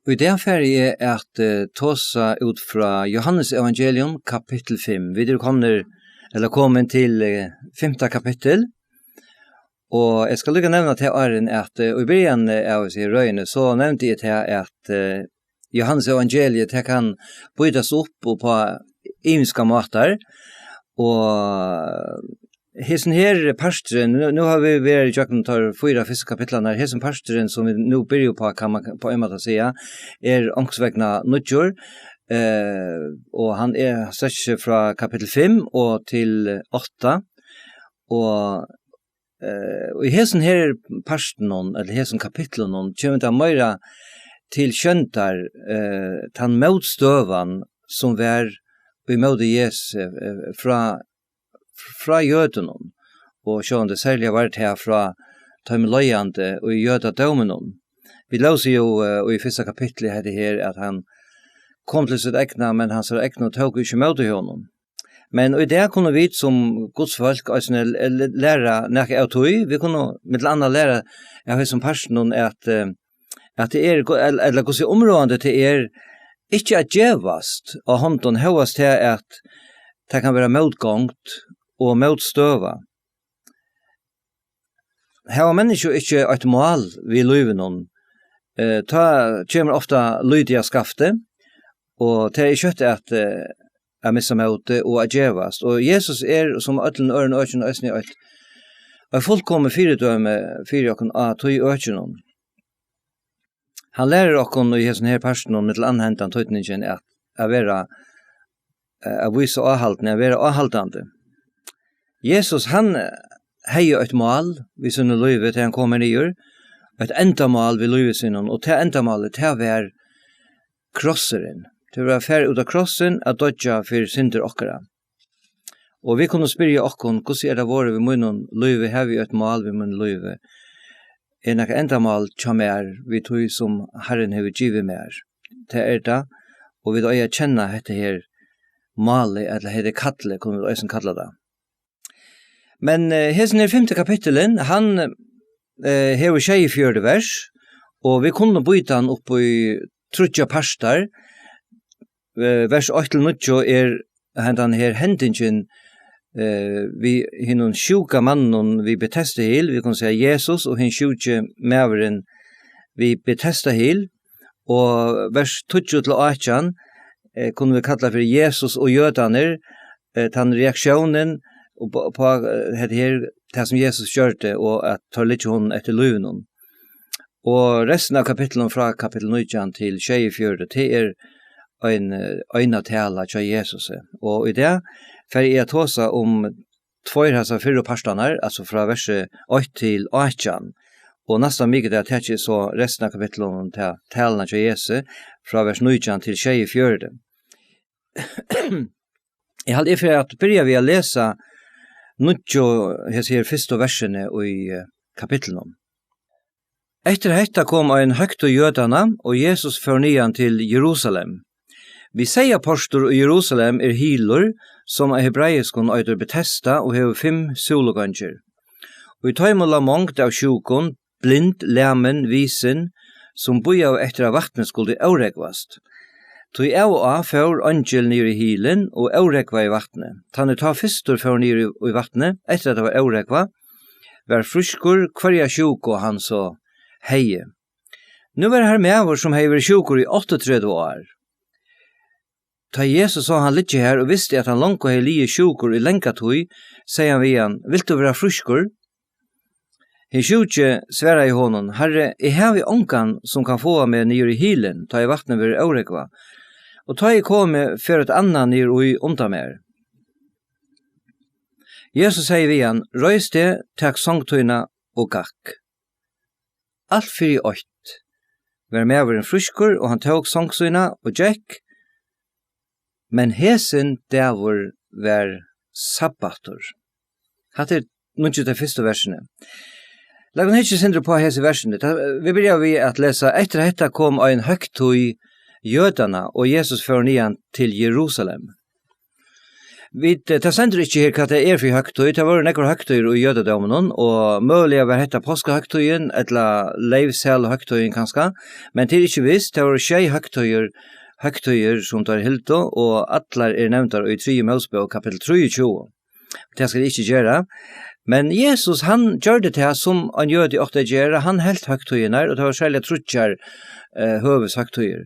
Og I det ferie er at tåsa ut fra Johannes evangelium kapittel 5. Vi kommer til 5. kapittel. Og jeg skal lykke nevne til Arjen at I begynnelsen av røyene så nevnte jeg til at Johannes evangeliet kan brytes opp på imenska måter. Og hesen her pastren, nu har vi vært I jøkken tar 4 første kapitlene her, hesen pastren som vi nu begynner på, kan man på en måte si, ångsvegna nødgjør, og han stretcher fra kapittel 5 og til 8, og I hesen her pastren, eller hesen kapitlen, kommer det mer til skjøntar den motstøvan som var I møte Jesus fra jøden og sjån det særlig har vært her fra tøymløyande og jødadømen. Vi løser jo I første kapitlet her at han kom til sitt egna, men hans egna tog ikke møte honom. Men I det kunne vi som godsfolk lære nække av tog. Vi kunne med annet lære av som personen at det eller hvordan området det ikke at djevast og hånden høyast til at det kan være motgångt og motstøva. Her var mennesker ikke et mål vi løyver noen. Ta kommer ofte lydige skafte, og det ikke at jeg misser mot og at djevast. Og Jesus som øtlen øren økene og øsne og fullkommen fyrdømme fyrdøkken av tog økene. Han lærer okken I hessen her personen med til anhentan tøytningen at være å vise avhaltende, å være avhaltende. Jesus, han heier et mål ved sinne løyve til han kommer nyer, et endamål ved løyve sinne, og til endamålet til å være krosseren, til å være ferdig ut av krossen, at dødja for synder okkara. Og vi kunne spyrje okken, hvordan det våre ved munnen løyve, har vi et mål ved munnen løyve, noe endamål som vi tog som Herren har givet mer. Det det, og vi da kjenne dette her målet, eller dette kattle, kunne vi også kalle det. Men hesten 5. kapitelen, han har 24 vers, og vi kunne byta han opp I 30 pastar. Vers 8-9 hentan her hendingen vi hinnon sjuka mannen vi betesta hil, vi kan säga Jesus og hin sjuke mæveren vi betesta hil, og vers 20-18 kunne vi kalla for Jesus og jødaner, den reaksjonen på det som Jesus gjørte, og at tar litt hon etter løven. Og resten av kapitlen fra kapittel 19 til 24, det en tala til Jesus. Og I det, for jeg tåsa om 2 av 4 parstaner, altså fra verset 8 til 18, og nesten mye det er så resten av kapitlen til talene til Jesus, fra vers 19 til 24. Jeg hadde for at begynner vi å lese jeg sier første versene I kapitlen. Etter dette kom en høgt og jødene, og Jesus fører nyan til Jerusalem. Vi sier apostor I Jerusalem hilor, som hebraiskon øyder Betesta, og hever 5 sologanger. Og I tøymåla mångt av sjukon, blind, læmen, visen, som boi av etter av vattnet skulle avregvast. Tui av og av får angel nir I hilen og avregva I vattnet. Tanne ta fyrstor får nir I vattnet, etter at det var avregva, var fruskur kvarja sjuk og han så heie. Nu var her med som hever sjukur I 38 år. Ta Jesus sa han litt her og visste at han langt hei lie sjukur I lenka tui, sier han vi han, vil du være fruskur? Hin sjukje sværa I honom, herre, jeg har vi onkan som kan få meg nir I hilen, ta I vattnet vir avregva, og ta I komme for et annan nir ui undan mer. Jesus sier vi han, røys det, takk sangtøyna og gakk. Alt fyrir 8. Vær med over en fruskur, og han tåg sangtøyna og gakk, men hesen davor var sabbator. Hatt nunnsju de første versene. Lag hun ikke sindre på hese versene. Vi begynner vi at lese, etter dette kom ein høgtøy jødana, og Jesus fører nyan til Jerusalem. Vi tar sender ikke her hva det for høgtøy, det var nekker høgtøyer i jødedommen, og mulig var hette påskehøgtøyen, eller leivsel høgtøyen kanskje, men det ikke visst, det var tjei høgtøyer som tar hilto, og atler nevnt i 3 Mosebok kapitel 23. Det skal det ikke gjøre, men Jesus han gjør det til som han gjør det ofte gjøre, han helt høgtøyene, og det var særlig trutjar høves høgtøyer.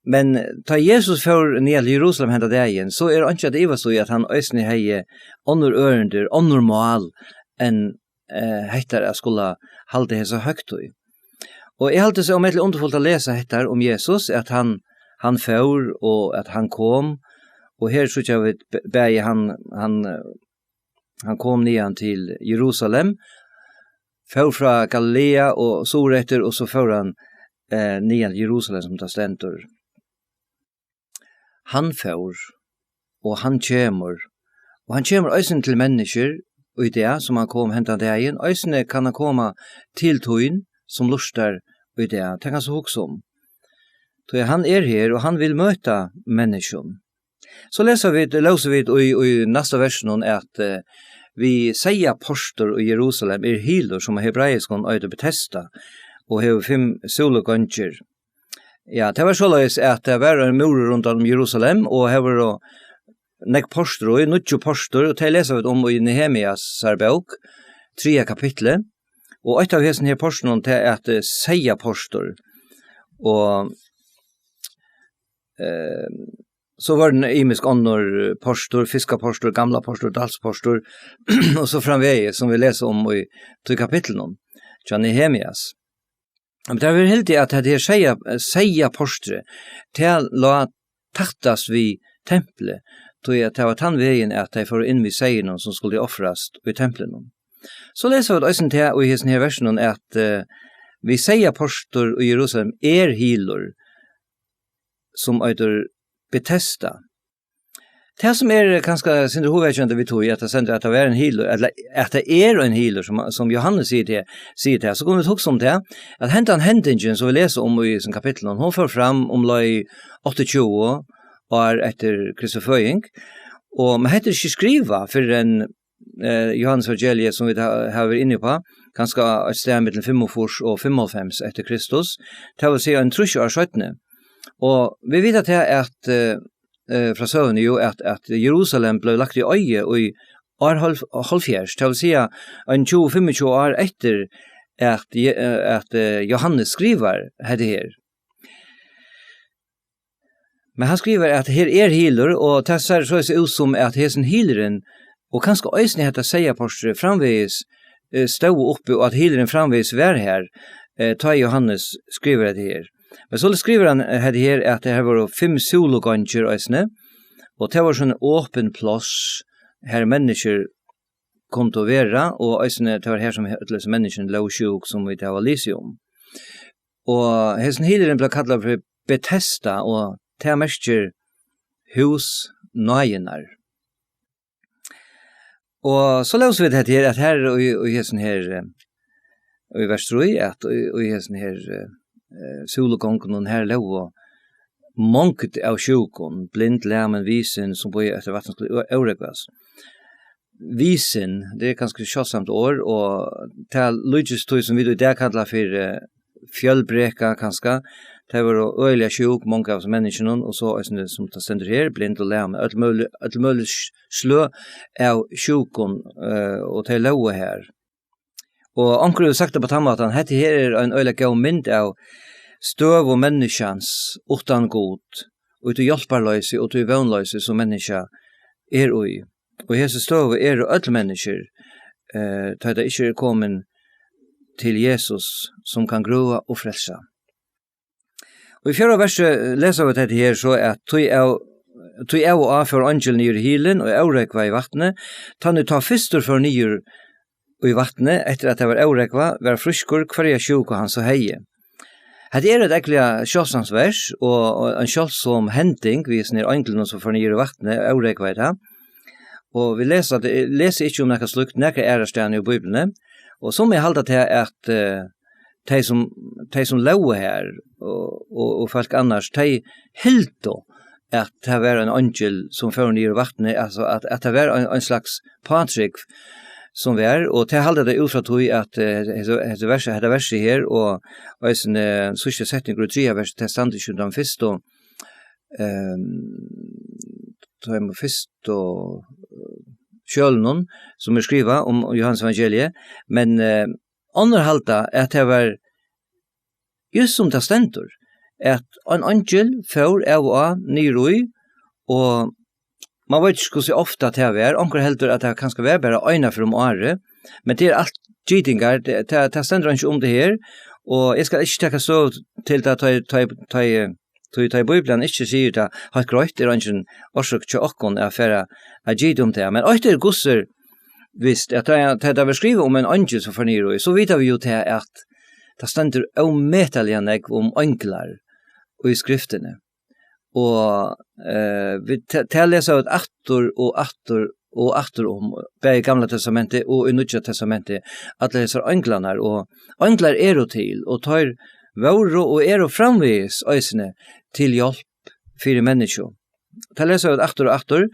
Men ta Jesus for ned til Jerusalem hentet dagen, så det ikke at Iva stod at han øsne hei ånder ørender, ånder mål, enn hettar jeg skulle halde hese høgtøy. Og jeg halte seg om et underfullt å lese hettar om Jesus, at han for, og at han kom, og her så jeg vet, begge han kom ned til Jerusalem, for fra Galilea og Soretter, og så for han ned til Jerusalem som tar stentor. Han får, og han kommer øysen til mennesker, og i det som han kom hentan dagen, øysene kan han komme til tøyen som lustar i det, tenk han så hokse om. Så han her, og han vil møte mennesken. Så løser vi i neste versen at vi sier postor i Jerusalem hiler som hebraisk og betesta, og har 5 sologanger. Ja, det var såleis at det var en mur rundt om Jerusalem, og det var nek postor, og nødjo postor, og det leser vi om i Nehemias bok, 3 kapitlet, og et av hessen her postorene til at seia postor, og så var det imisk ånder postor, fiskapostor, gamla postor, dalspostor, og så framvei, som vi leser om i 2 kapitlen, til Nehemias. Men det er helt at det seia postre til la tattas vi tempelet, til at det var tannveien at de får inn vi seien som skulle offrast i tempelen. Så leser vi det også til i hessen her versen at vi seia postor i Jerusalem hilor som øyder betesta. Det som kanskje sin hovedkjente vi tog i at det sender at det er en healer, eller at det er en healer som Johannes sier til, så kunne vi tog om det, at hentan hendingen som vi leser om i sin kapittel, hun får fram om løy 28 år etter Kristi føying, og man heter ikke skriva for en Johannes evangeliet som vi har vært inne på, ganske et sted mellom 45 og 55 etter Kristus, det vil si en 30 år 17. Og vi vet at fra søvn jo at Jerusalem ble lagt i øye i år halvfjers, det vil si en 25 år etter at Johannes skriver dette her. Men han skriver at her healer, og det ser så ut som at hessen healeren, og kanskje øyne heter seierpostere framveis stod oppe, og at healeren framveis var her, ta Johannes skriver dette her. Men så skriver han her at det var 5 sologanger øsne, og det var sånn åpen plass her mennesker kom til å være, og øsne det var her som mennesker lå sjuk som vi var lyset om. Og hessen hileren ble kallet for Betesta, og det merker hus nøyenar. Og så løser vi det her, at her og hessen her, og i vers 3, at og hessen her, solgången og her lov og mångt av sjukon, blind, læmen, visen, som bor etter vatten skulle øregvas. Visen, det kanskje kjøttsamt år, og det lykkes tog som vi i dag kallar for fjellbreka kanskje, det var øyelig sjuk, mange av menneskene, og så er det som stender her, blind og læmen, alt mulig slø av sjukon, og det lov her. Og anker har sagt det på tammaten, dette her en øyelig gav mynd av støv og menneskens utan god, og til hjelperløse og til vønløse som menneska ui. Og hese støv alle mennesker, da det ikke kommet til Jesus som kan grua og frelsa. Og i 4. verset leser vi dette her så at tog av og av for angelen i hilen og avrekva i vattnet, ta fyrstur for nyer i vattnet, etter at det var avrekva, var fruskur hver sjuk og hans og heie. Det et ekkert kjølsansvers, og en kjølsom henting, vi snir anglene som fornyer i vattnet, avrekva i det. Og vi leser ikke om noe slukt, noe stedene i Bibelen, og som jeg halda til at de som lå her, og folk annars, de hildo att det var en angel som för ner i vattnet, alltså att det var en slags patrik som var, och det halde det ut fra tog at det verset her, og en sørste setning og 3 vers til stand ikke den første, kjølen som skriva om Johannes evangeliet, men underhalta at det var just som det stendur, at en angel får av og nyroi, og man vet ikke så ofte at det er, onker heldur at det kanskje være bare øyne from året, men det alt gytingar, det stender ikke om det her, og jeg skal ikke takke så til at ta i Bibelen ikke sier det, har grøyt, det er ikke årsøk til åkken for å gyte om det, men øyne gosser visst, at det er skrivet om en angel som fornyer, så vet vi jo til at det stender ometallige om ønklar og i skriftene. Og vi leser ut atter om både i Gamla testamentet og i Nya testamentet at leser ønglarna, og ønglar er jo til, og tar våre og er jo framvis øysene til hjelp for mennesker. Det leser ut atter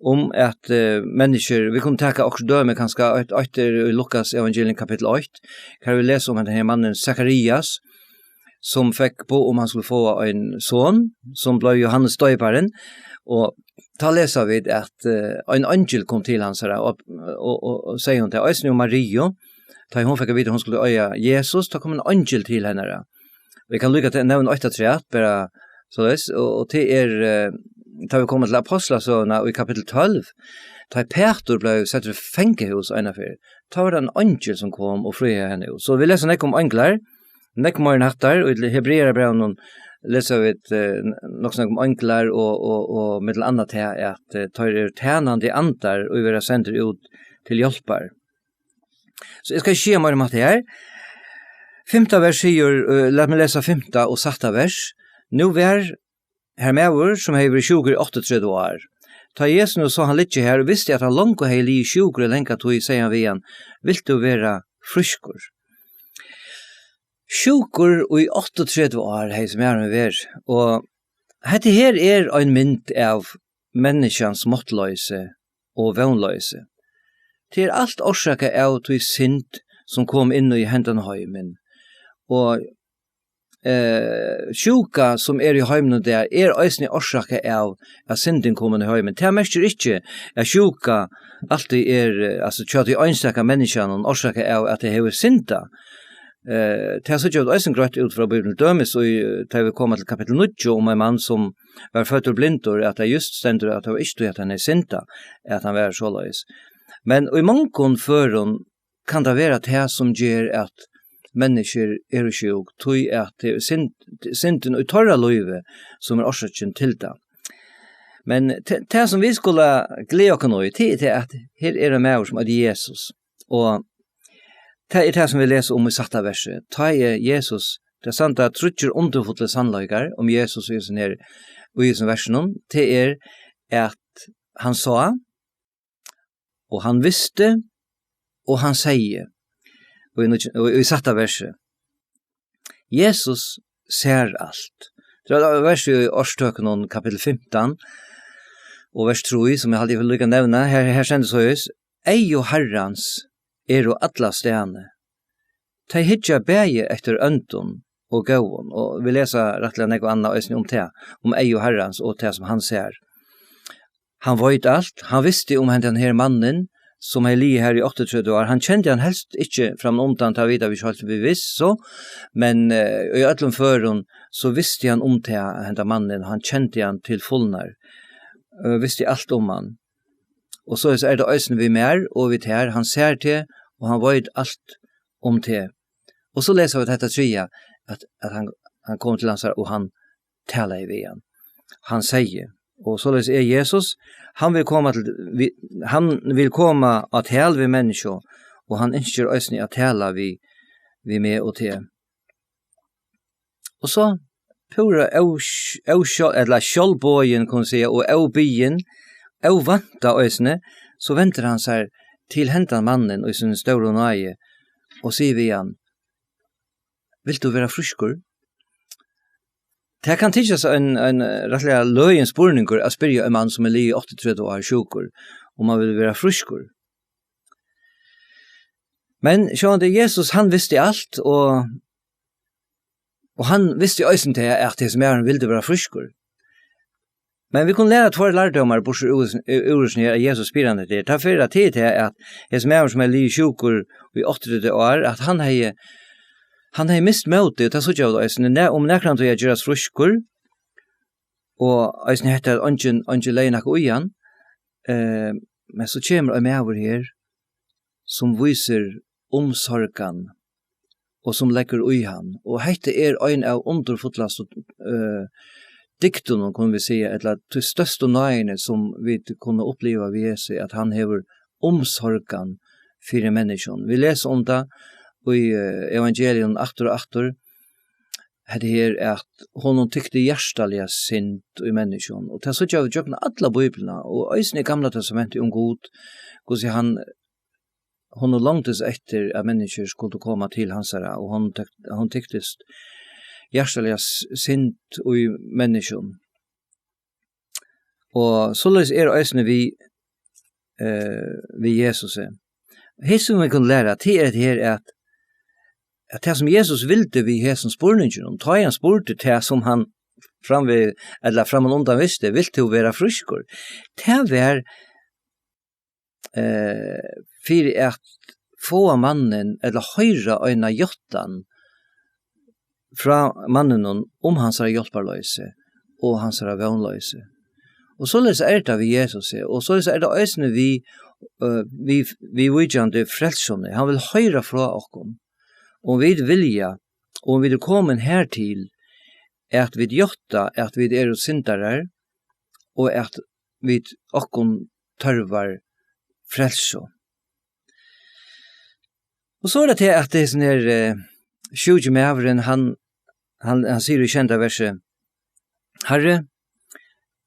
om at mennesker, vi kunne tenke også døme kanskje etter Lukas evangelium kapitel 8, kan vi lese om denne mannen Zacharias, som fikk på om han skulle få en son, som ble Johannes døyparen, og da leser vi at en angel kom til hans her, og sier hun til Øysen og Maria, da hun fikk vite hun skulle øye Jesus, da kom en angel til henne. Vi kan lykke til nevne 8-3, bare således, og til da vi kommer til Apostlasøna i kapitel 12, da Peter ble sett i fengehus innenfor, da var det en angel som kom og fri henne. Så vi leser ikke om angler, Nekmar nattar, og i Hebreerbrevnen leser vi nok snakk om anklar, og med til annet her, at tar tjenande antar, og vi vil sende ut til hjelpar. Så jeg skal ikke mer om det her. 5. vers sier, la meg lese 5. og 6. vers. Nå var her med som har vært 28 år. Ta Jesus nå så han litt her, og visste at han langt og heilig i 20 lenge tog, sier han ved han, vil du være friskor? Sjukur og i 38 år hei som er med ver, og dette her er en mynd av menneskens måttløse og vøgnløse. Det er alt årsaket av til synd som kom inn i hendenheimen, og sjuka som er i heimen der er øysene årsaket av at synden kommer i heimen. Det er mest ikke at sjuka alltid er, altså kjøtt i øynsaket menneskene og årsaket av at det har synda. Det har sett jo et grøtt ut fra Bibelen dømes, og da vi kommer til kapitel 9 om en mann som var født og blindor, at det just stender at det var ikke at han er synda, at han var så løs. Men i mange føren kan det være det som gjør at mennesker er sjuk, tog at det er synden og torra løyve som er årsaken til det. Men det som vi skulle glede oss nå i tid, er at her er det med oss som er Jesus, og det er det som vi leser om i satta verset. Ta er Jesus, det er sant at trutcher underfotle sannløygar om Jesus i sin her, og i sin versen, det er at han sa, og han visste, og han sier, og i satta verset. Jesus ser alt. Det er verset i årstøkken kapitel 15, og vers 3, som jeg alltid vil lykke nevne, her kjennes høys, ei og herrans, og alla stene. Ta hitja bæge etter øndun og gåon, og vi leser rettelig nek og anna øysning om det, om ei og herrans og det som han ser. Han vet alt, han visste om den her mannen, som er li her i 38 år, han kjente han helst ikke fram omtant av videre, vi ikke vi visst så, men i øtlom føren så visste han om det her mannen, han kjente han til fullnar, visste alt om han. Og så er det øysen vi mer, og vi ter, han ser til, og han vet alt om det. Og så leser vi dette tria, at han kom til hans her, og han taler i veien. Han sier, og så er Jesus, han vil komme at tale vi mennesker, og han ønsker øysen at tale vi med og til. Og så, pura sjølvbøyen, kan si, og byen, og vanta øysene, så venter han seg til hentan mannen og sin større nøye, og sier vi han, vil du være friskor? Det kan tidsas en rettelig løyen spurningur å spyrja en mann som li 38 år sjukur, om han vil være fruskur. Men sjående, Jesus, han visste alt, og han visste øysen til at det som han ville være fruskur. Men vi kunne lære två lærdomar på ursen her, Jesus spyr han det. Ta fyrir tid til at det som li sjukur i 80 år, at han hei mist møte, ta sutt av det, om nekran til å gjøres fruskur, og eisen heter ongen leinak ujan, men så kommer jeg med over her, som viser omsorgan, og som legger ui han, og heite ein av underfotlast dikten, kan vi si, eller til største nøyene som vi kunne oppleva ved Jesus, at han hever omsorgan for mennesken. Vi leser om det, i evangelion 8 og 8, det her at hon tykte hjertaliga sint i mennesken. Og det er så gjør vi tjøkna alle bibelene, og øysen i gamla testamentet god, hvordan hon langtes etter at mennesker skulle komme til hans herre, og hon tyktes hjertaliga sint i mennesken. Og således øysen vi Jesus. Det som vi kan lære, det her at det som Jesus ville vi her som spurningen, ta han spurte det som han fram og undan visste, vil til å være fruskur. Det var for at få mannen, eller høyre øyne gjøttan fra mannen om hans hjelparløse og hans vøgnløse. Og således det vi Jesus, og således det øyne vi vidjande frelsene. Han vil høyre fra oss. Og vi vilja, og vi kommer her til, at vi gjøtta, at vi syndere, og at vi okkon tørvar frelso. Og så det til at det sånn her, 20 mæveren, han sier i kjenta verset, Herre,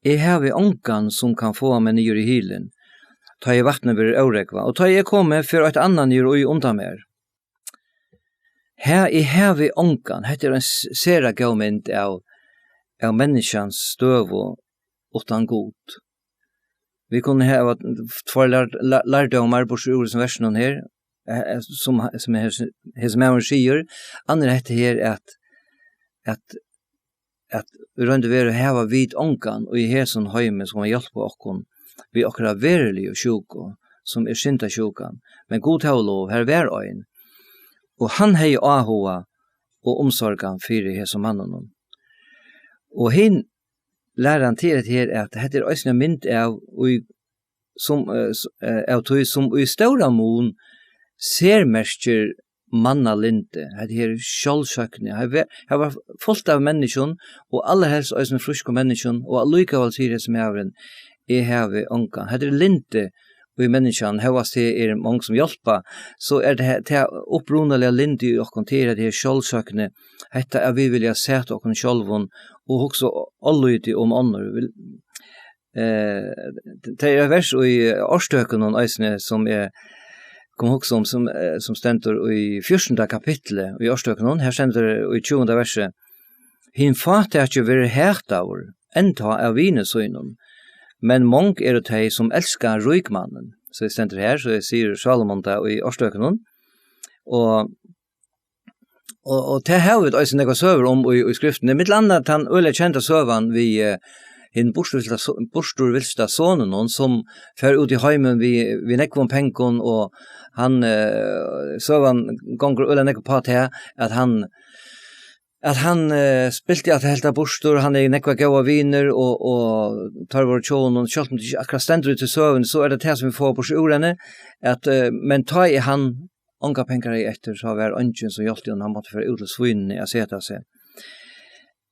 jeg har vi onkan som kan få meg nyr i hilen, ta jeg vattnet blir ørekva, og ta jeg komme for et annan nyr og undan mer. Her har vi onkan, heter en sera gaumynd av menneskans støv og utan god. Vi kunne ha två lærdomar på ordet versen her, som hos mævren sier. Andre heter her at rundt være heva vid onkan, og i hesson høyme som har hjelp på okkon, vi okkara verelig og sjuko, som synta sjukan. Men god lov, her vær øyn. Og han hei ahoa og omsorgan fyrir hesson mannen. Og hin lærer han til her at dette øysene mynd av som i stora mån ser merker manna linte. Dette her sjálfsøkne. Her var fullt av menneskjon, og aller helst øysene frusk av menneskjon, og allikevel sier det som er hever onkan. Dette linte og i menneskene, hevast det mange som hjelper, så det opprunnelige linde i okken til det sjølvsøkende, hette vi vilja sette okken sjølven, og også alløyde om andre. Det vers i årstøkken og øysene som kom også om, som stender i 14. kapitlet i årstøkken, her stender i 20. verset, «Hin fat ikke være hært av, enta av vinesøgnen, men mong det de som elskar rykmannen». Så det stender her, så sier Salomon da i årstøkken. Og det har vi også nekva søver om i skriften. Mitt landa han øyla kjenta søvan vi hinn borstorvilsta sonen som fer ut i heimen vi nekva om penkon, og han søvan gonger øyla nekva på til at han spilte at helt av borstor, han nekva gaua viner og tar vår tjån, og selv om det ikke akkurat stender ut til søvn, så det det som vi får på sjordene, men ta i han onka penger i etter, så var ønsken som hjelpte han måtte for ut til svinene å seta seg.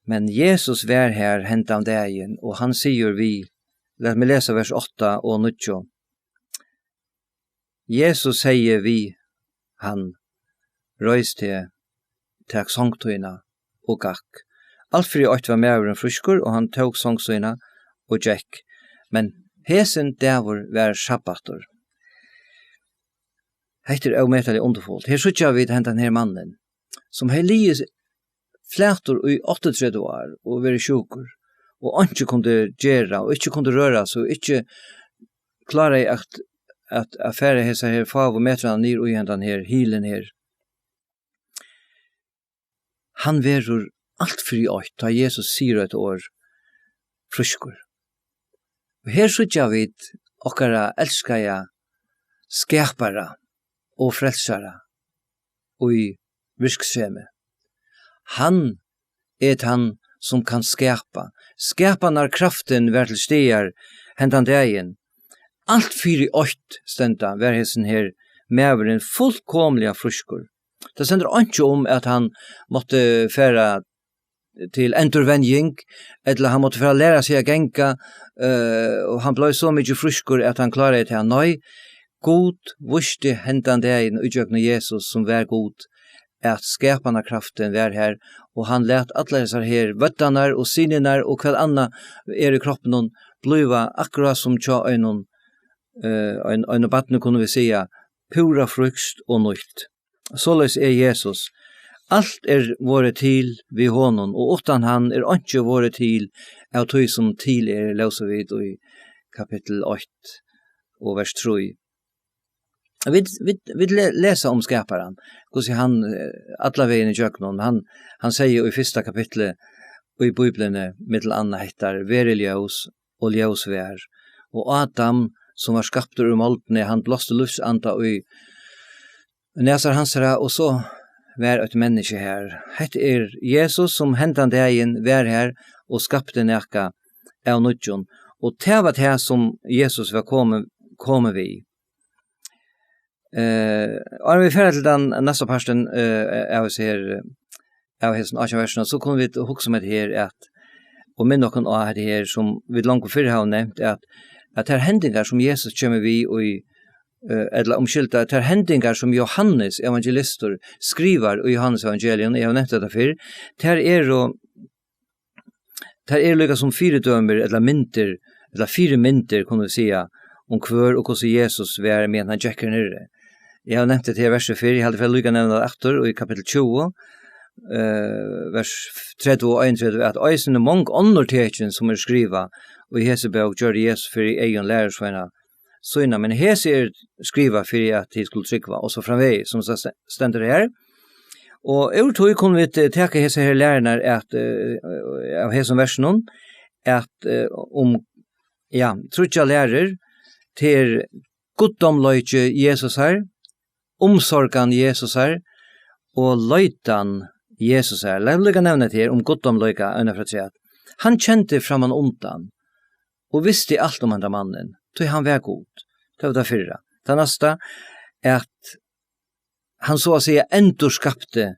Men Jesus var her hentet av dagen, og han sier let meg lese vers 8 og 9. Jesus sier han, røys til takk sangtøyna, og gakk. Alfri åtte var med en fruskur, og han tog sangsøyna og gikk. Men hesen dævor var sabbator. Heiter er ometalig underfullt. Her sutja vi hentan her mannen, som hei lies flætur i 38 år og være sjukur, og ikke kunne gjøre, og ikke kunne røre seg, og ikke klare at affære hese her favometrene nir og igjen den her, hilen her. Han verur alt fri åt, da Jesus sier et år, fruskur. Og her sutja vi okkara elskaja skapara og frelsara og i virkskreme. Han han som kan skapa. Skapa når kraften vær til stier hentan dagen. Alt fyri ått stenda vær hessen her meveren fullkomliga fruskur. Det sender ikke om at han måtte færa til endurvenjing, eller han måtte færa læra seg å genka, og han ble så mye fruskur at han klarer til han nøy. God vuste hentan dagen utgjøkne Jesus som vær god, at skapande kraften vær her, og han let alle disse her vøttanar og sinenar og hva anna i kroppen bliva akkurat som tja en battene kunne vi sia, pura frukst og nøyt. Såleis Jesus. Alt våre til vi honom, og utan han ikke våre til av tog som til løser vi i kapittel 8 og vers 3. Vi leser om skaparen, hvordan han, alla veien i Jøknon, han sier i første kapitlet i Bibelene, mittel anna hettar, vere ljøs og ljøs vær. Og Adam, som var skapt ur moldene, han blåste lufsanda i nesar hansara, og så vær et menneske her. Hette Jesus som hentan dagen vær her, og skapte neka av nudjon. Og det var det som Jesus var kommet vi. Og vi ferdig til den neste parten av hessen 18 versene, så kunne vi hukse med det her, og minn noen av det her, som vi langt før har nevnt, at det er hendingar som Jesus kommer vi, eller omskylda, det er hendingar som Johannes, evangelister, skriver i Johannes evangelien, jeg har nevnt det før, det er lykka som 4 dømer, eller mynter, eller 4 mynter, kunne vi sia, om hver og hvordan Jesus var med han jekker nere. Jeg har nevnt det til verset 4, jeg hadde for lykka nevnt det etter, og i kapittel 20, vers 30 og 31, at eisen mange åndertekjen som skriva, og i Hesebøk gjør Jesus for egen lærersveina, sånn, men hese skriva for at de skulle trykva, og så framvei, som stender her. Og jeg tror kunne vi teke hese her lærerne av hese versen, at trutja lærer til goddomløyke Jesus her, omsorgan Jesus her, og løytan Jesus her. La meg nevne til om goddomløyke, han kjente framan undan, og visste alt om andre mannen, så han var god. Det var det fyrre. Det neste at han så å si endor skapte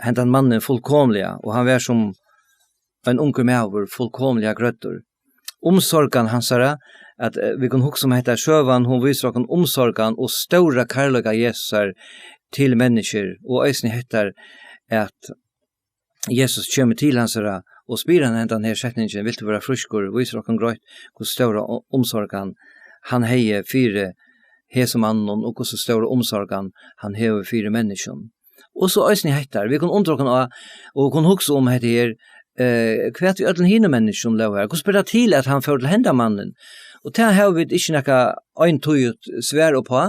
hentan mannen fullkomliga, og han var som en unge mæver fullkomliga grøtter. Omsorgan hansara, at vi kan hukse om heter sjøvan, hun viser okken omsorgan og stora karlaga Jesus til mennesker, og eisen heter at Jesus kommer til hansara, og spyr han hentan her setningen, vil du være fruskur, viser okken grøyt, hvor stora omsorgan han heier 4 hesemannen, og hvor stora omsorgan han heier 4 mennesker. Og så eisen heter, vi kan undra okken og kan hukse om heter her, kvært vi ödlen hine mennesker som lov her. Hvordan spør det til at han får til henda mannen? Og til har vi ikke nekka øyntøyet svær på,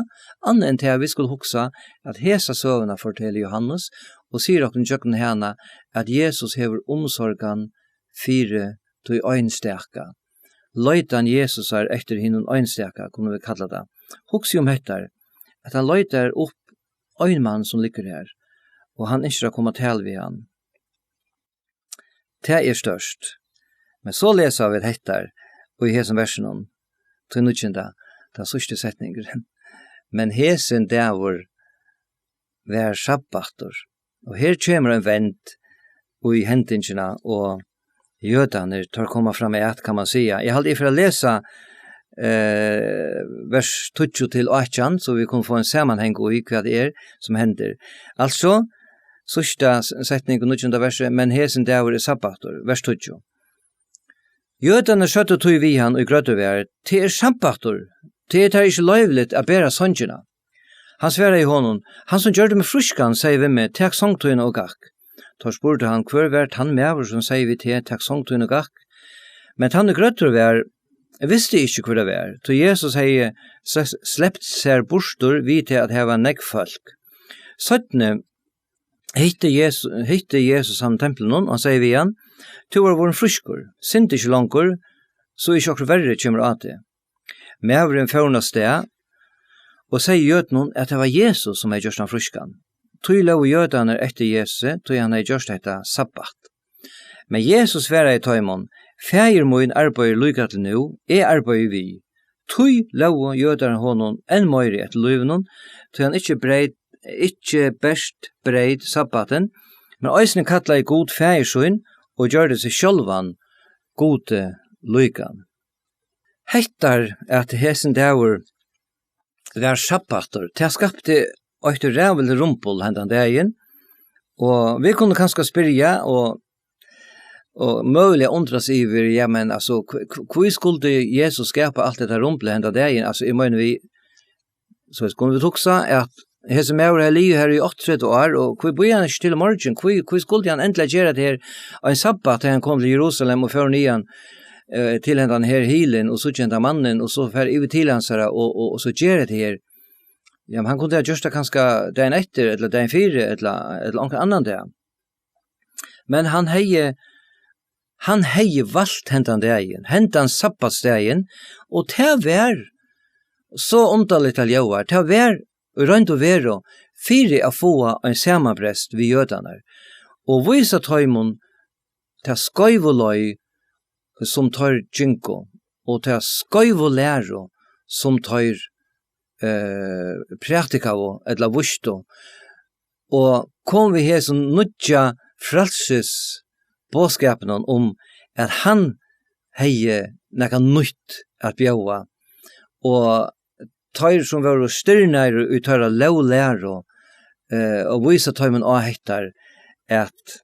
annet enn til vi skulle huksa at hesa søvna forteller Johannes, og sier okken tjøkken henne at Jesus hever omsorgan 4 til øynsteka. Løytan Jesus etter hinnom øynsteka, kunne vi kalla det. Hukse om hettar, at han løytar opp øynmann som ligger her, og han ikke har kommet til ved han. Det størst. Men så leser vi hettar, og i hesen versen til nødkjenda, det sørste setninger. Men hesen dævor vær sabbator. Og her kommer en vent, og i hentingene, og jødene tar komma fram i kan man säga. Jeg hadde ifra lesa vers 20 til 18, så vi kunne få en sammanheng i hva det som hender. Altså, sørsta setning og nødkjenda verset, men hesen dævor sabbator, vers 20. Jødene skjøtte tog vi han og grøttevær, til sabbator, til det ikke løyvligt å bære sångjena. Han sverre i honom, han som gjør det med fruskan, sier vi med, tek sångtøyene og gakk. Tar spurte han, hver vært han med som sier vi til, takk sång til gakk. Men han grøtter vær, visste ikke hvor det var. Så Jesus hei sleppt seg borstor vi til at heva neggfolk. Søttene hitte Jesus han tempelen, og sier vi igjen, «Tu var våren fruskor, sint ikke langkor, så ikke okkur verre kommer at det.» Mævren førna sted, og sier jødene at det var Jesus som gjørst han fruskan. Tog lov jødene etter Jesus, tog han gjørst dette sabbat. Men Jesus var i tøymon, «Fægir moin arbeider lykka til nu, arbeider vi.» Tog lov jødene honom enn møyre etter løyvenen, tog han ikke best breid sabbaten, men eisne kattla i god fægirsøyn, og gjør det seg sjølvan gode lykkan. Hettar at hesen dagur var sabbater, til skapte eit rævel rumpel hendan dagen, og vi kunne kanskje spyrja, og mulig undras iver, ja, men altså, hvor skulle Jesus skapa alt dette rumpel hendan dagen? Altså, jeg mener vi, så skulle vi tuksa at hese maur har livet her i 38 år, og hvor bor han ikke til morgen? Hvor skulle han endelig gjøre det her en sabbat til han kom til Jerusalem og før nian til hendan her hilen, og så kjente mannen, og så fer over til hans her, og så gjør det her. Ja, men han kunne ha gjort det kanskje dagen etter, eller dagen 4, eller noen annan dag. Men han hei valgt hendan dagen, hendan sabbatsdagen, og til vær så underligt til jøver, til vær rønt og vero, fyri a få en samanbrest vi jødene, og visa tøymon til skøyvoløy som tar djinko, og til skøyvolæro som tar praktikavo, eller vusto, og kom vi her som nudja frelses båskapen om at han hei nekka nytt at bjaua, og tar som var styrnare ut tøra lovlæro, og visa tøymen av hettar at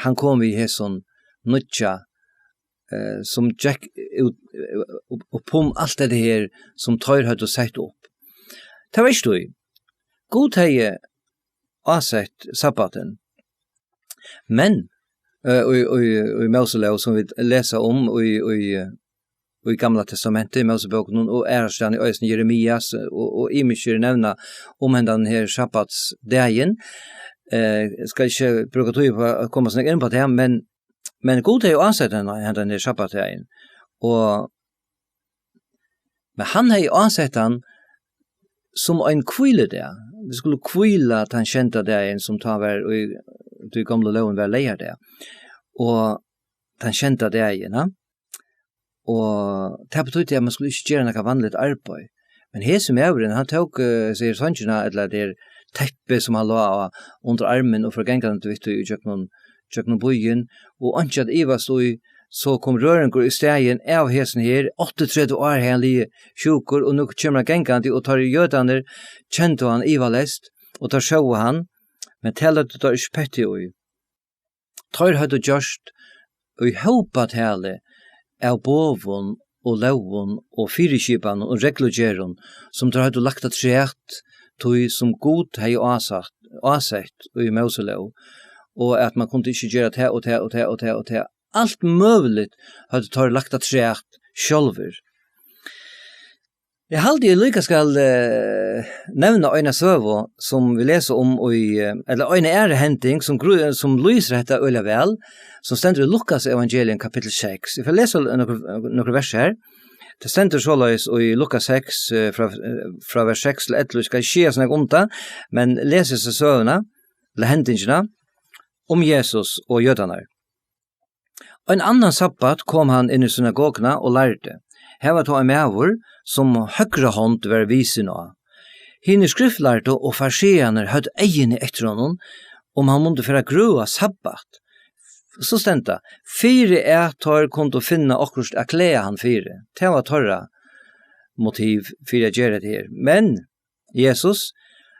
han kom vi her som nudja som Jack og pom alt det her som tar hadde sett opp. Det var ikke du. God hei avsett sabbaten. Men i Moselev som vi leser om i Gamla testamentet, i Mosebøken, og ærestan i Øysen Jeremias, og i mykje nevna om hendan her sabbatsdagen. Skal ikke bruke tog på å komme sånn inn på det, men god er jo ansett hendan her sabbatsdagen. Men han har jo ansett han som en kvile der. Vi skulle kvile at han kjente dagen som tar var, og de gamle loven var leier der. Og han kjente dagen, og det betydde at man skulle ikke gjøre noe vanligt arbeid. Men hese mævren, han tok seg sånnsjena, eller det teppe som han la under armen, og for gengene til vittu i tjøkken bøyen, og anskjad Iva stod, så kom rørengur i stegen av hesen her, 38 år her han lige sjukur, og nå kommer han gengene og tar jødaner, kjente han Iva lest, og tar sjå han, men talet det tar ikke pett i oi. Tar hadde gjørst, og i håpa tale, av bovun og lovun og fyrirskipan og reglugjerun som tar hadde lagt at rett tog som god hei asett i Moselev og at man kunne ikke gjøre det og det alt mulig hadde tar lagt at rett sjølver. Jeg halde jeg lykka skal nevna øyne søvo som vi leser om eller øyne henting som lyser dette øyla vel som stender i Lukas evangelium kapitel 6. Jeg får lese noen vers her. Det stender såleis i Lukas 6 fra vers 6 til 11. Jeg skal ikke snakke om det, men lese seg søvna eller hentingene om Jesus og jødene. En annan sabbat kom han inn i synagogene og lærte. Her var det en mævur som høyre hånd var visen av. Hine skriftlærte og farseerne hadde egene etter honom om han måtte for å grua sabbat. Så stendte, 4 tar kunne finne akkurat å klæde han 4. Det var torra motiv for å gjøre det her. Men Jesus,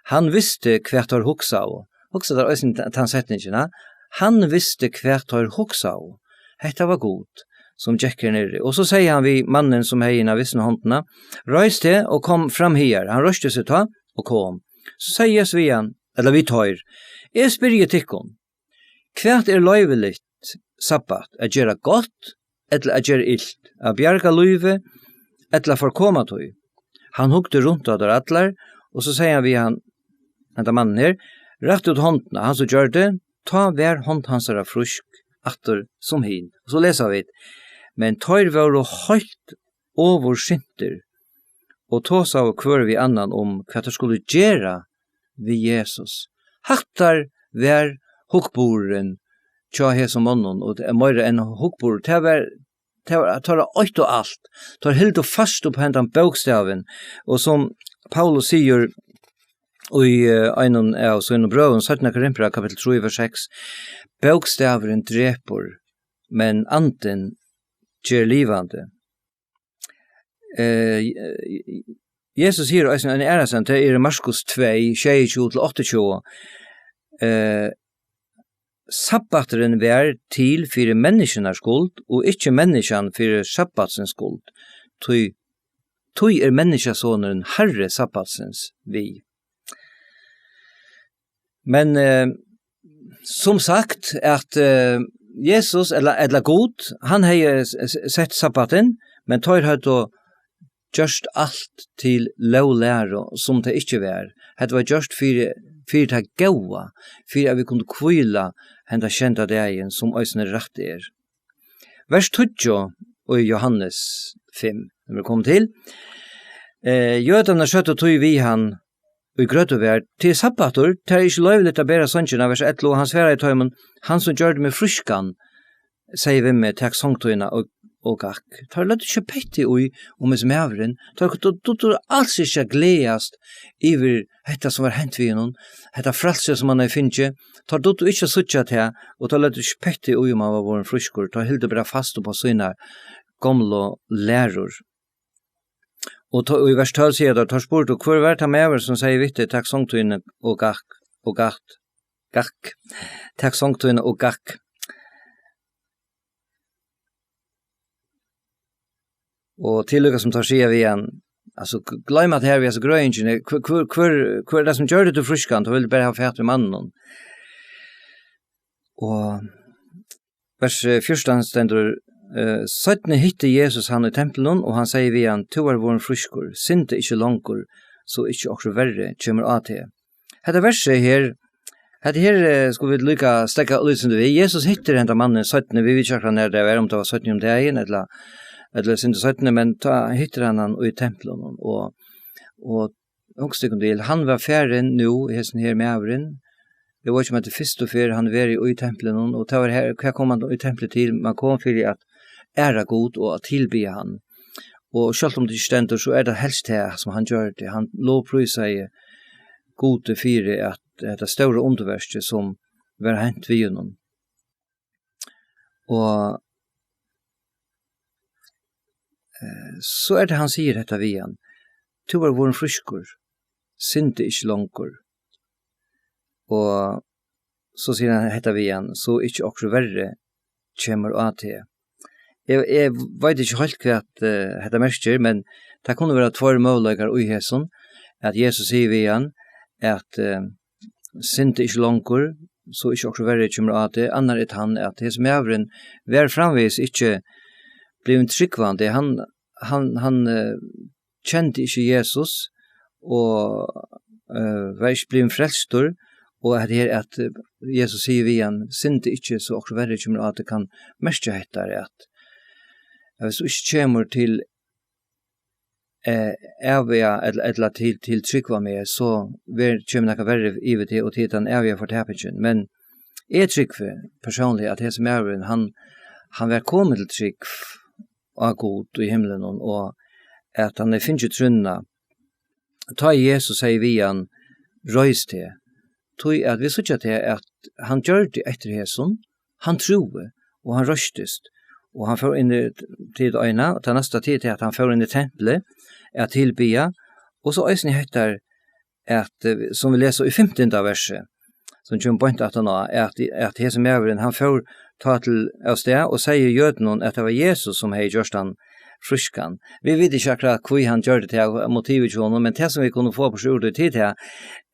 han visste hvert tar hoksa av. Hoksa der også tannsetningene. Han visste hvert tar hoksa av. Dette var godt. Som Jack her nere. Og så sier han vi mannen som hei inna vissne håndene, reis til og kom fram her. Han røste seg ta og kom. Så sier Jesus vi han, eller vi tar, Jeg spyrir tikkun, hvert løyvelitt sabbat, a gjera gott, eller a gjera illt, a bjarga løyve, eller forkoma tøy. Han hugde rundt av der atlar, og så sier han vi han, enda mannen her, rakt ut håndna, han som gjør det, ta hver hånd hans er frusk, atter som hin. Og så leser vi, men tøyr var høyt over sinter, og tås av hver vi annan hva det skulle gjøre vi Jesus. Hattar var hukkboren, tja hes som mannen, og det mer enn hukkbor, det var åkt og alt. Det helt og fast opp hendan bokstaven, og som Paulus sier i einen av sine brøven, 17. Korinthere, kapitel 3, vers 6, bokstaven dreper, men anden gjør livande. Jesus sier en ærasen, det Markus 2, 22-28, sabbateren vær til fyrir menneskenes skuld, og ikkje menneskene fyrir sabbatsens skuld. Tøy menneskesåneren herre sabbatsens vi. Men som sagt, at Jesus, eller god, han har sett sabbaten, men tøy har då gjørst alt til lovlære som det ikke var. Det var gjørst fyrir det gåa, fyrir at vi kunne kvila henda kjenta dagen som øysene rett Vers 20 i Johannes 5, når vi kommer til. Jødene skjøtt og tog vi han og grøtt og vær til sabbator, det ikke løyvelig å bære sannsyn av vers 11, og han sværa i tøymen, han som gjør det med fruskan, sier vi med takk sangtøyna og gakk. Tar løtt ikke petti ui om hans mævren, tar alls ikke gledast iver hetta som var hent vi noen, hetta fralse som han har finnje, tar ikke sutja til, og tar løtt ikke petti ui om han var våren fruskur, tar hilde bara fast på sina gamla læror. Og i vers 12 sier det, tar spurt, og hvor var det mæver som sier vitte, takk sangtøyne og gakk, takk sangtøyne og gakk. Og tillukka som tar sida vi igjen, altså glöm at her vi er så grøyngene, hvor det som gjør det til fruskan, da vil du bare ha fæt med mannen. Og vers 14 stender, 17 hitte Jesus han i tempelen, og han sier vi igjen, to våren fruskur, sinte ikke langkur, så ikke også verre kommer av til. Hette verset her, skulle vi lykka stekka utsynde vi, Jesus hitter henta mannen 17, vi vet ikke når det var, om det var 17 om dagen, eller sinte 17, men ta hittar han i tempelen, og ångstykken til, han var færen nu, i hessen her med avren, det var ikke med det første før han var i tempelen, og det var her, hva kom han i tempelet til, man kom for at æra god, og at tilbe han, og selv om det ikke stender, så det helst det som han gjør det, han lovprøy seg gode fire, at det store underverste som var hent vi gjennom, og så det han sier dette vi igjen. To var våren fruskur, sinte ikke langkur. Og så sier han dette vi igjen, så ikke også verre kommer av til. Jeg vet ikke helt hva dette merker, men det kunne være tvær måløyker i hessen, at Jesus sier vi igjen, at sinte ikke langkur, så ikke også verre kommer av til. Annar han, at det som er vær framvis ikke blev en tryggvande. Han kjente ikke Jesus, og var ikke blevet frelstor, og at Jesus sier vi igjen, sinte ikke, så også verre kommer at det kan merke hettere, at hvis du ikke kommer til evige, eller til tryggva med, så kommer det verre i det, og til den evige fortapingen. Men jeg tryggve personlig, at det som han var kommet til trygg, av god i himmelen, og at han finner trunna. Ta Jesus sier vi han, røys til, tog at vi sier til at han gjør det etter Jesus, han troer, og han røstest, og han får inn til øyne, og til neste tid til at han får inn i tempelet, at tilbya, og så øyne heter, at, som vi leser i 15. verset, som kommer på at han at Jesus mæveren, han får ta til oss det, og sier jøden at det var Jesus som hei gjørst han fruskan. Vi vet ikke akkurat hva han gjør det til motivet til honom, men det som vi kunne få på skjordet tid til,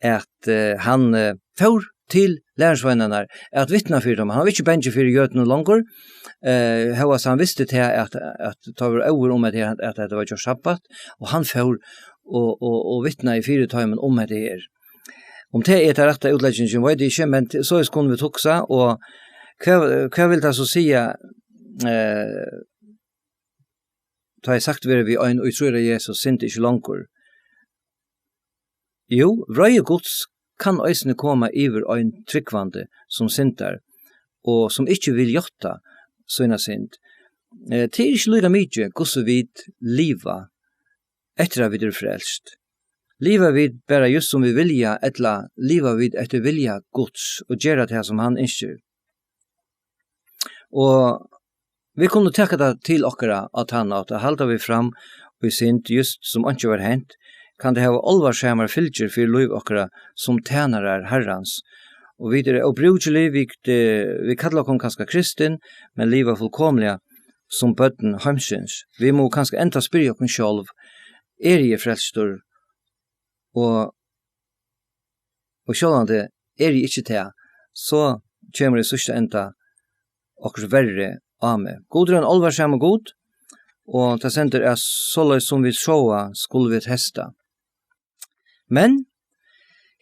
at han får til lærersvennerne at vittna for dem. Han var ikke bensje for jøtene langer. Han visste til at det var over om at det var jo sabbat, og han får og vittna i 4 timen om det her. Om det er det rette utleggingen, vet jeg ikke, men så skulle vi tuksa, og hva vil det så si da jeg sagt vi en og tror Jesus sint ikke langer. Jo, vrøye gods kan øysene komme iver ein tryggvande som sinter, og som ikke vil gjøtta sånne sint. Det er ikke lyga mykje gosse vid liva etter at vi er frelst. Liva vid bara just som vi vilja, etla liva vid etter vilja gods, og gjøre det som han ønsker. Og vi kunne tenke det til okkara at han at halda vi fram og sint just som ikke var hent, kan det hava alvarsamar fylgjer for liv okkara som tænarar herrans. Og videre, og brukelig, vi kallar okkom kanskje kristin, men liva fullkomliga som bøtten heimsyns. Vi må kanskje enda spyrja okkom sjálv, jeg frelstor, og sjálvande jeg ikke til, så kommer det sørste enda okkur verre av meg. God er en alvarsam og god, og det sender er så som vi sjåa skulle vi hesta. Men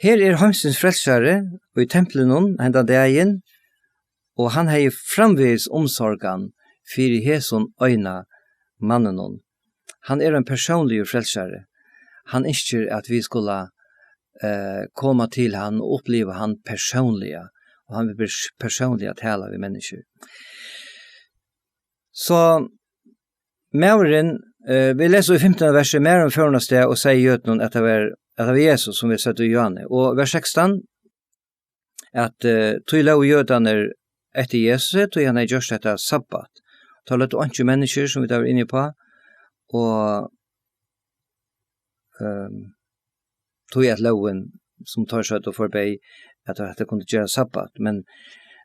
her er heimsins frelsare og i tempelen henda dagen, og han hei framvis omsorgan fyrir heson øyna mannen. Han er en personlig frelsare. Han ønsker at vi skulle komma til han og oppleva han personliga, og han vil bli personliga tala vi mennesker. Så Mauren, vi leser i 15. verset, Mauren førna sted og sier gjøtnen at det var Jesus som vi sett i Johanne. Og vers 16, at tog lov jødene etter Jesus, tog han gjørst etter sabbat. Det var litt andre mennesker som vi var inne på, og tog at loven som tar seg til forbi at det kunne gjøre sabbat. Men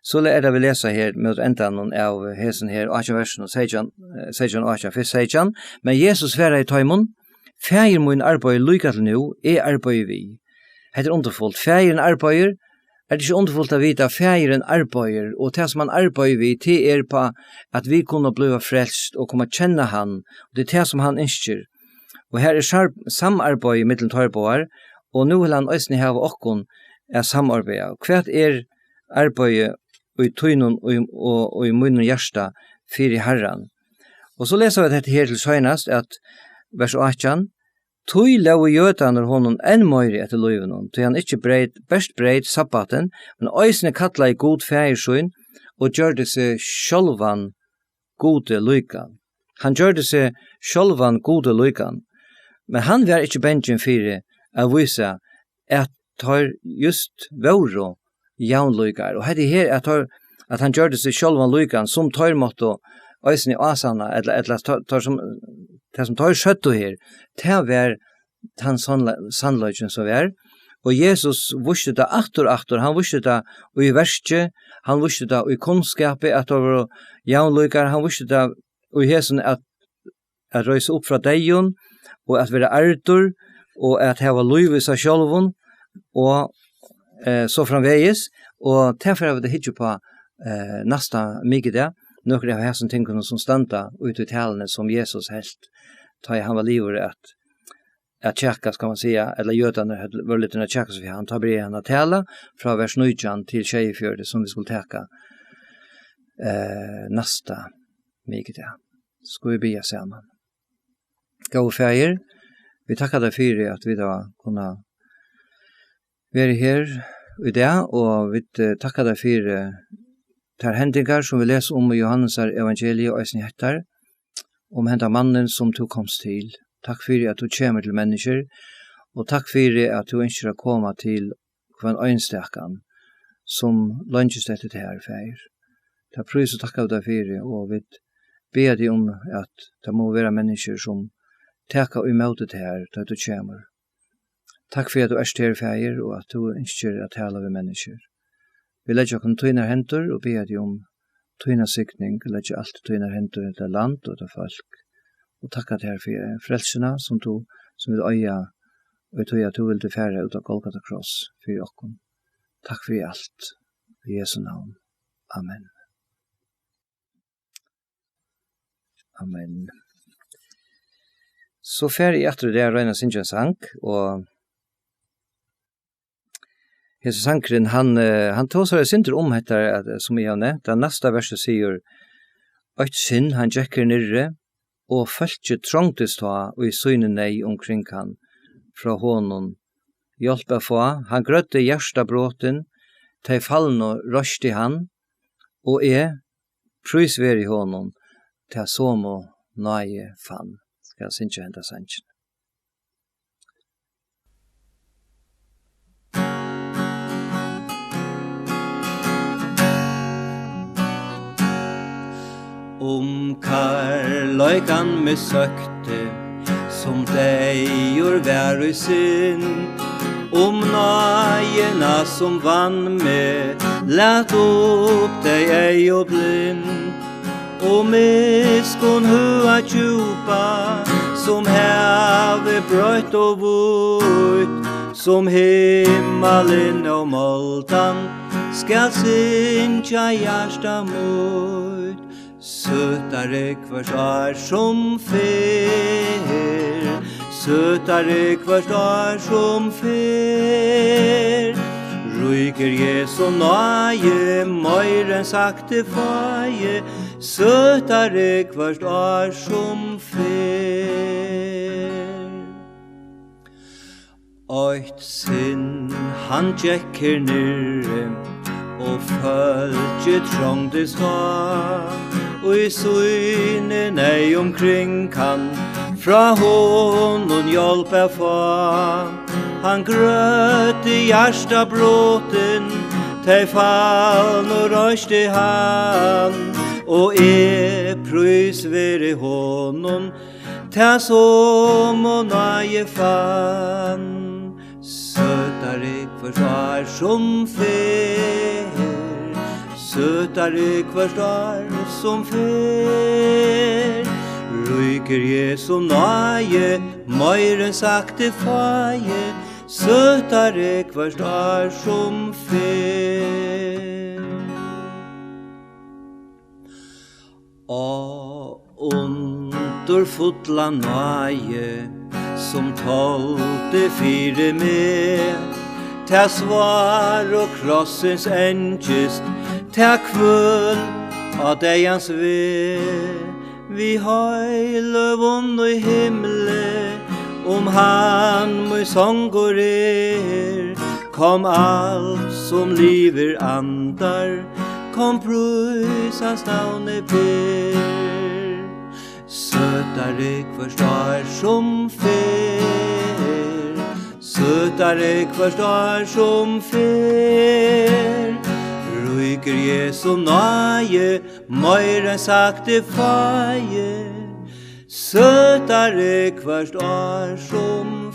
så er det vi leser her med enda noen av hesen her, 18 versen og 16, men Jesus var i taimon, fægir mun arbeid lykka til nu, arbeid vi. Det er underfullt. Fægiren arbeider, det ikke underfullt å vite at fægiren arbeider, og det som han arbeider vi, det er på at vi kunne bli frelst og komme kjenne han, og det er det som han ønsker. Og her er samarbeid mellom tørboer, og nå vil han øyne hava okkon samarbeid. Hva er arbeidet i tøynen og i munnen hjärsta fyrir herran? Og så leser vi dette her til søgnast, at vers 18, «Tøy lau jøtaner honom enn møyri etter løyvenon, tøy han ikkje best breit sabbaten, men øysene kattla i god fægirsøyn, og gjør det seg sjølvan gode løykan. Han gjør det seg sjølvan gode løykan, men han var ikkje bensjen fyrir å vise at tar just våro jaunløykar, og hette her at han gjør det seg sjølvan løykan, som tar måtte øysene i asana, eller tar som det som tar skjøtto her, det var han sannløyken som var. Og Jesus visste det aktor, han visste det i verset, han visste det i kunnskapet, at det var jaunløykar, han visste det i hesen at røyse opp fra deion, og at være artur, og at hava løyvis av sjølvun, og så framvegis, og derfor har vi det hitje på nasta mykje det, noen av hesen tingene som standa ut i talene som Jesus helt, da han var livet at tjekka, skal man säga, eller jødene var litt under tjekka, så han tar brev han å tale fra vers 19 til 24, som vi skulle teka nasta mykje det. Så skal vi bya sammen. Gå feier, vi takkar deg for at vi da kunne være her i det, og vi takkar deg for tar hendingar som vi leser om i Johannes evangeliet og eisen hjertar, om henda mannen som du komst til. Takk for at du kommer til mennesker, og takk for at du ønsker å komme til hver øynstekan som lønges etter det her feir. Takk for at du takker deg for, og vi ber deg om at det må være mennesker som takker og imøter det her da du kommer. Takk for at du er styr feir, og at du ønsker å tale ved mennesker. Vi legger oss tøyner henter og ber deg om tøyner sikning, legger alt tøyner henter til land og til folk. Og takk at her for frelsene som vil øye, og jeg tror at du vil til færre ut av Golgata Kross for oss. Takk for alt. I Jesu navn. Amen. Amen. Så fer jeg etter det Røyna Sinja sang, og hese sangren, han tog seg sinter etter, som jeg har nevnt. Det neste verset sier, «Eit sinn han jekker nirre, og følge trångtist ha, og i syne nei omkring han, fra hånden hjelpa få, han grødde hjertabråten, tei fallno røst i han, og prysver i hånden, til somo nøye fann.» Skal jeg synge henda sangen. Karløykan missøkte, som deg gjør vær i synd, nøyena som vann med, lät opp deg ei og blind, miskon hua tjupa, som heve brøyt og vult, som himmelen og moltan, skal synja hjärsta mot. Sötare kvarsar som fer, sötare kvarsar som fer, ryker Jesu nøye, møyren sakte faje, sötare kvarsar som fer. Oit sinn han jekker nirre, og følge trångtes ha, og i syne nei omkring kan, fra hånden hjelpa få. Han grøtte hjertabråten, tei fall og røste han, og prysver i hånden, ta som og nøye fann. Sötare kvarsar som fer, sötare kvarsar som fer, ryker Jesu nøye, møyren sakte faje, sötare kvarsar som fer. Underfotla nøye, som tolte fire med, ta svar og krossens enkest, ta kvöld av deians ve. Vi høyle vond i himle, han møy sångor kom alt som liver andar, kom prøysans navne ber. Sötare kvarsar som fer, sötare kvarsar som fer, ryker Jesu nøye, møyren sakte faje, sötare kvarsar som